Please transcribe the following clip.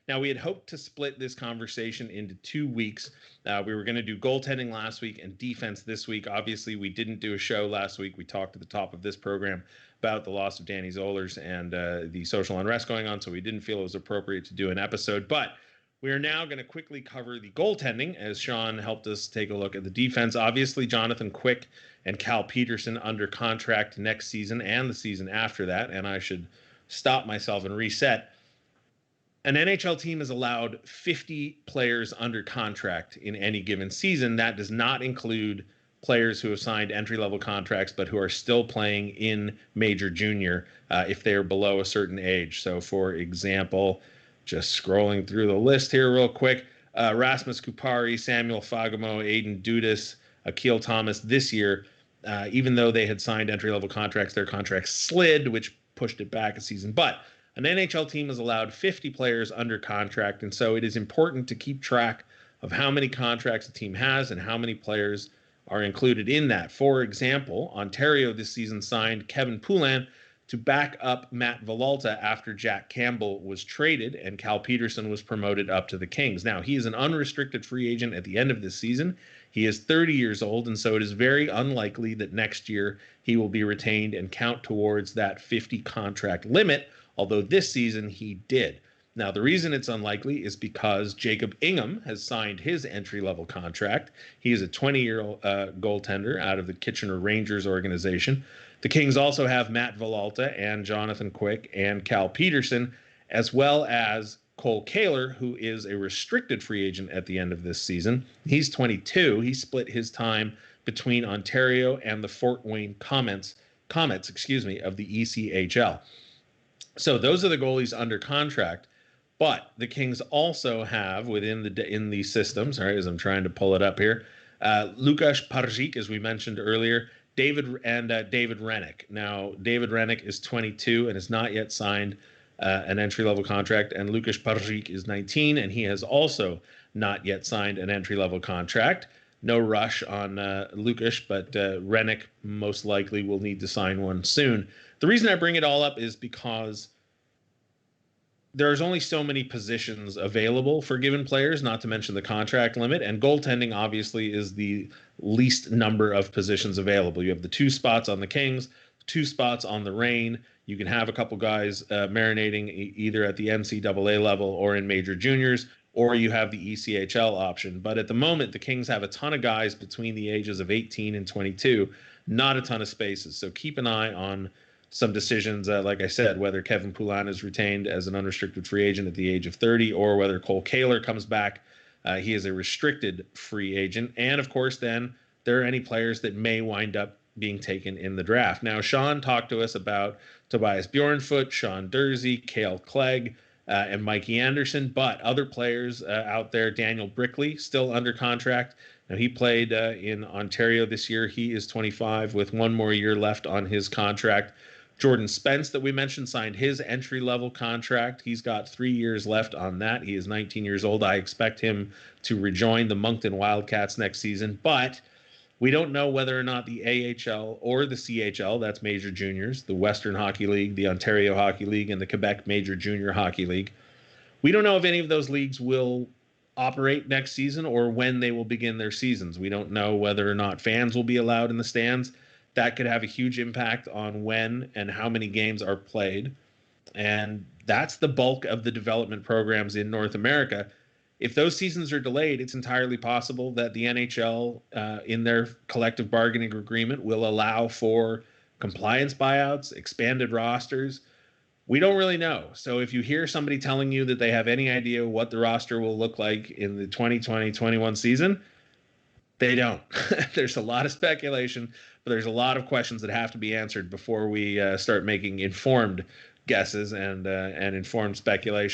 Now, we had hoped to split this conversation into 2 weeks. We were going to do goaltending last week and defense this week. Obviously, we didn't do a show last week. We talked at the top of this program about the loss of Danny Zollers and the social unrest going on, so we didn't feel it was appropriate to do an episode. But we are now going to quickly cover the goaltending as Sean helped us take a look at the defense. Obviously, Jonathan Quick and Cal Peterson under contract next season and the season after that. And I should stop myself and reset. An NHL team is allowed 50 players under contract in any given season. That does not include players who have signed entry-level contracts but who are still playing in Major Junior if they are below a certain age. So, for example, just scrolling through the list here real quick, Rasmus Kupari, Samuel Fagemo, Aiden Dudas, Akil Thomas this year, even though they had signed entry-level contracts, their contracts slid, which pushed it back a season. But an NHL team is allowed 50 players under contract, and so it is important to keep track of how many contracts a team has and how many players are included in that. For example, Ontario this season signed Kevin Poulin to back up Matt Villalta after Jack Campbell was traded and Cal Peterson was promoted up to the Kings. Now, he is an unrestricted free agent at the end of this season. He is 30 years old, and so it is very unlikely that next year he will be retained and count towards that 50 contract limit, although this season he did. Now, the reason it's unlikely is because Jacob Ingham has signed his entry-level contract. He is a 20-year goaltender out of the Kitchener Rangers organization. The Kings also have Matt Villalta and Jonathan Quick and Cal Peterson, as well as Cole Kaler, who is a restricted free agent at the end of this season. He's 22. He split his time between Ontario and the Fort Wayne Comets, of the ECHL. So those are the goalies under contract, but the Kings also have within the system, sorry, as I'm trying to pull it up here, Lukasz Parzik, as we mentioned earlier, David Rennick. Now, David Rennick is 22 and has not yet signed an entry-level contract, and Lukasz Parzik is 19, and he has also not yet signed an entry-level contract. No rush on Lukasz, but Rennick most likely will need to sign one soon. The reason I bring it all up is because there's only so many positions available for given players, not to mention the contract limit, and goaltending obviously is the least number of positions available. You have the 2 spots on the Kings, 2 spots on the Reign. You can have a couple guys marinating either at the NCAA level or in major juniors, or you have the ECHL option. But at the moment, the Kings have a ton of guys between the ages of 18 and 22, not a ton of spaces. So keep an eye on some decisions, like I said, whether Kevin Poulin is retained as an unrestricted free agent at the age of 30 or whether Cole Kaler comes back. He is a restricted free agent. And, of course, then there are any players that may wind up being taken in the draft. Now, Sean talked to us about Tobias Bjornfoot, Sean Dursey, Cale Clegg, and Mikey Anderson, but other players out there, Daniel Brickley, still under contract. Now, he played in Ontario this year. He is 25 with 1 more year left on his contract. Jordan Spence, that we mentioned, signed his entry-level contract. He's got 3 years left on that. He is 19 years old. I expect him to rejoin the Moncton Wildcats next season, but we don't know whether or not the AHL or the CHL, that's Major Juniors, the Western Hockey League, the Ontario Hockey League, and the Quebec Major Junior Hockey League. We don't know if any of those leagues will operate next season or when they will begin their seasons. We don't know whether or not fans will be allowed in the stands. That could have a huge impact on when and how many games are played. And that's the bulk of the development programs in North America. If those seasons are delayed, it's entirely possible that the NHL, in their collective bargaining agreement, will allow for compliance buyouts, expanded rosters. We don't really know. So if you hear somebody telling you that they have any idea what the roster will look like in the 2020-21 season, they don't. There's a lot of speculation, but there's a lot of questions that have to be answered before we start making informed guesses and informed speculation.